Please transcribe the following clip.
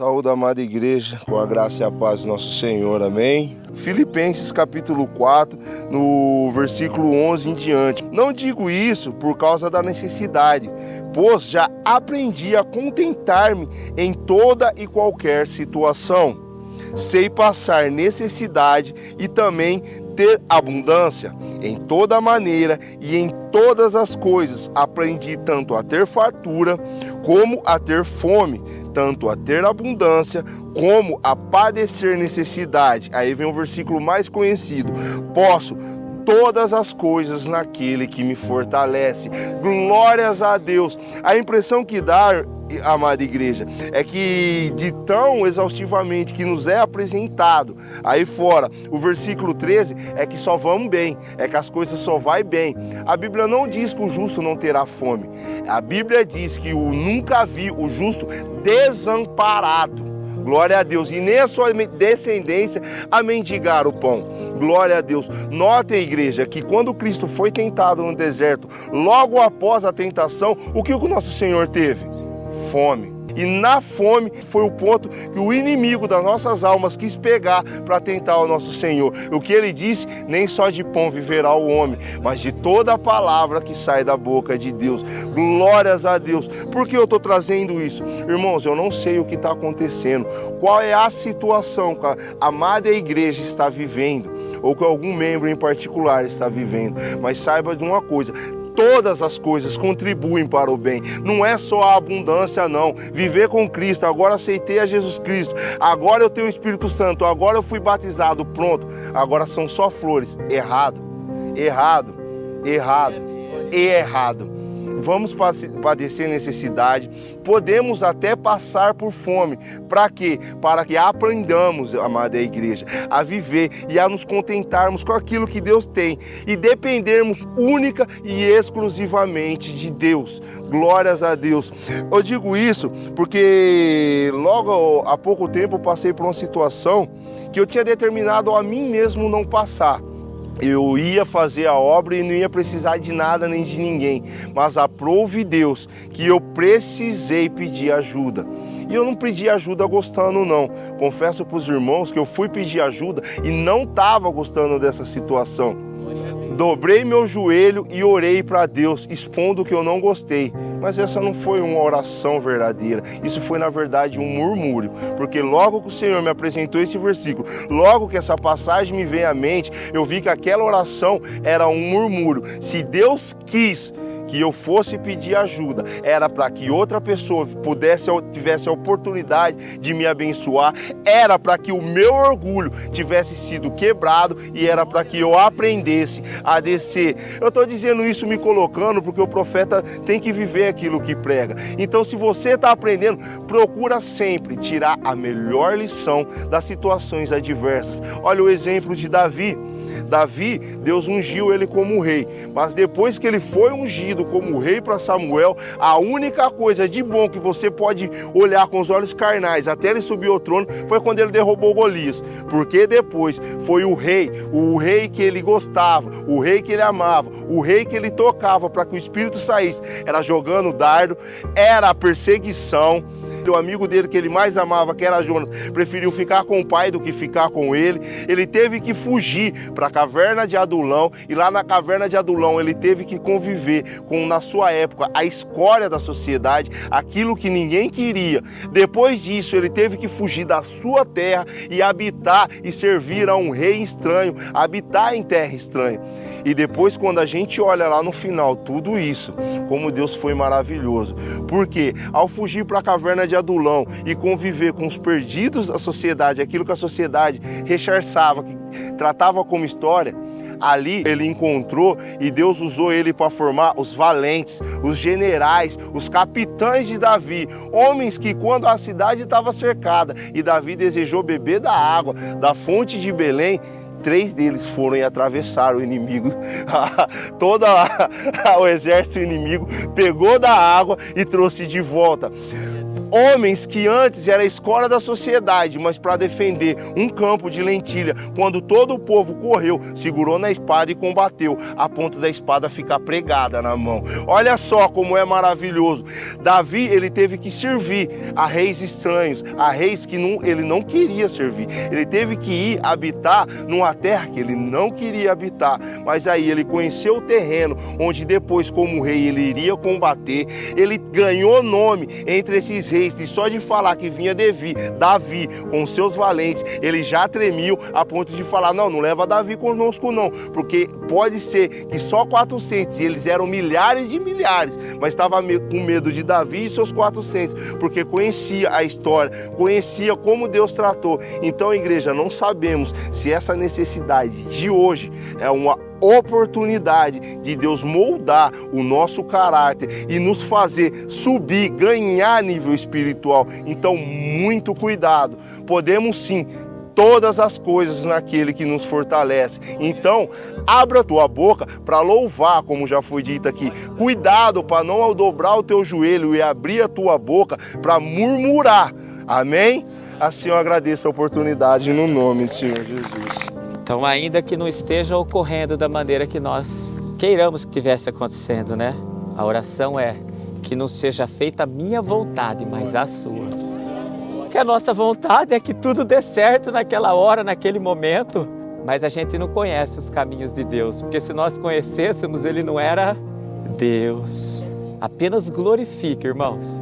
Saúde, amada igreja, com a graça e a paz do nosso Senhor, amém? Filipenses capítulo 4, no versículo 11 em diante. Não digo isso por causa da necessidade, pois já aprendi a contentar-me em toda e qualquer situação. Sei passar necessidade e também ter abundância. Em toda maneira e em todas as coisas aprendi tanto a ter fartura como a ter fome, tanto a ter abundância como a padecer necessidade. Aí vem o versículo mais conhecido: posso todas as coisas naquele que me fortalece. Glórias a Deus. A impressão que dá, amada igreja, é que de tão exaustivamente que nos é apresentado aí fora, o versículo 13 é que só vamos bem, é que as coisas só vai bem. A Bíblia não diz que o justo não terá fome. A Bíblia diz que eu nunca vi o justo desamparado. Glória a Deus. E nem a sua descendência a mendigar o pão. Glória a Deus. Notem, igreja, que quando Cristo foi tentado no deserto, logo após a tentação, o que o nosso Senhor teve? Fome. E na fome foi o ponto que o inimigo das nossas almas quis pegar para tentar o nosso Senhor. O que ele disse: nem só de pão viverá o homem, mas de toda a palavra que sai da boca de Deus. Glórias a Deus. Por que eu estou trazendo isso? Irmãos, eu não sei o que está acontecendo, qual é a situação que a amada igreja está vivendo, ou que algum membro em particular está vivendo, mas saiba de uma coisa: todas as coisas contribuem para o bem. Não é só a abundância, não. Viver com Cristo, agora aceitei a Jesus Cristo, agora eu tenho o Espírito Santo, agora eu fui batizado, pronto. Agora são só flores. Errado, errado, errado e errado. Vamos padecer necessidade, podemos até passar por fome. Para quê? Para que aprendamos, amada igreja, a viver e a nos contentarmos com aquilo que Deus tem e dependermos única e exclusivamente de Deus. Glórias a Deus. Eu digo isso porque logo há pouco tempo eu passei por uma situação que eu tinha determinado a mim mesmo não passar. Eu ia fazer a obra e não ia precisar de nada nem de ninguém, mas aprove Deus que eu precisei pedir ajuda. E eu não pedi ajuda gostando, não. Confesso para os irmãos que eu fui pedir ajuda e não estava gostando dessa situação. Dobrei meu joelho e orei para Deus, expondo que eu não gostei. Mas essa não foi uma oração verdadeira. Isso foi, na verdade, um murmúrio. Porque logo que o Senhor me apresentou esse versículo, logo que essa passagem me veio à mente, eu vi que aquela oração era um murmúrio. Se Deus quis que eu fosse pedir ajuda, era para que outra pessoa tivesse a oportunidade de me abençoar, era para que o meu orgulho tivesse sido quebrado e era para que eu aprendesse a descer. Eu estou dizendo isso me colocando porque o profeta tem que viver aquilo que prega. Então, se você está aprendendo, procura sempre tirar a melhor lição das situações adversas. Olha o exemplo de Davi. Davi, Deus ungiu ele como rei, mas depois que ele foi ungido como rei para Samuel, a única coisa de bom que você pode olhar com os olhos carnais até ele subir ao trono foi quando ele derrubou Golias, porque depois foi o rei que ele gostava, o rei que ele amava, o rei que ele tocava para que o espírito saísse, era jogando dardo, era a perseguição. O amigo dele que ele mais amava, que era Jonas, preferiu ficar com o pai do que ficar com ele. Ele teve que fugir para a caverna de Adulão, e lá na caverna de Adulão ele teve que conviver com, na sua época, a escória da sociedade, aquilo que ninguém queria. Depois disso ele teve que fugir da sua terra e habitar e servir a um rei estranho, habitar em terra estranha. E depois, quando a gente olha lá no final tudo isso, como Deus foi maravilhoso, porque ao fugir para a caverna de Adulão e conviver com os perdidos da sociedade, aquilo que a sociedade rechaçava, que tratava como história, ali ele encontrou e Deus usou ele para formar os valentes, os generais, os capitães de Davi, homens que quando a cidade estava cercada e Davi desejou beber da água da fonte de Belém, 3 deles foram e atravessaram o inimigo. Todo o exército inimigo pegou da água e trouxe de volta. Homens que antes era a escola da sociedade, mas para defender um campo de lentilha, quando todo o povo correu, segurou na espada e combateu, a ponto da espada ficar pregada na mão. Olha só como é maravilhoso. Davi, ele teve que servir a reis estranhos, a reis que ele não queria servir. Ele teve que ir habitar numa terra que ele não queria habitar, mas aí ele conheceu o terreno, onde depois, como rei, ele iria combater. Ele ganhou nome entre esses reis, e só de falar que vinha Davi com seus valentes, ele já tremiam a ponto de falar, não leva Davi conosco não, porque pode ser que só 400, e eles eram milhares e milhares, mas estava com medo de Davi e seus 400, porque conhecia a história, conhecia como Deus tratou. Então, igreja, não sabemos se essa necessidade de hoje é uma oportunidade de Deus moldar o nosso caráter e nos fazer subir, ganhar nível espiritual. Então, muito cuidado. Podemos sim todas as coisas naquele que nos fortalece. Então, abra a tua boca para louvar, como já foi dito aqui. Cuidado para não dobrar o teu joelho e abrir a tua boca para murmurar. Amém? Assim eu agradeço a oportunidade no nome do Senhor Jesus. Então, ainda que não esteja ocorrendo da maneira que nós queiramos que estivesse acontecendo, né? A oração é que não seja feita a minha vontade, mas a sua. Que a nossa vontade é que tudo dê certo naquela hora, naquele momento, mas a gente não conhece os caminhos de Deus, porque se nós conhecêssemos, Ele não era Deus. Apenas glorifique, irmãos.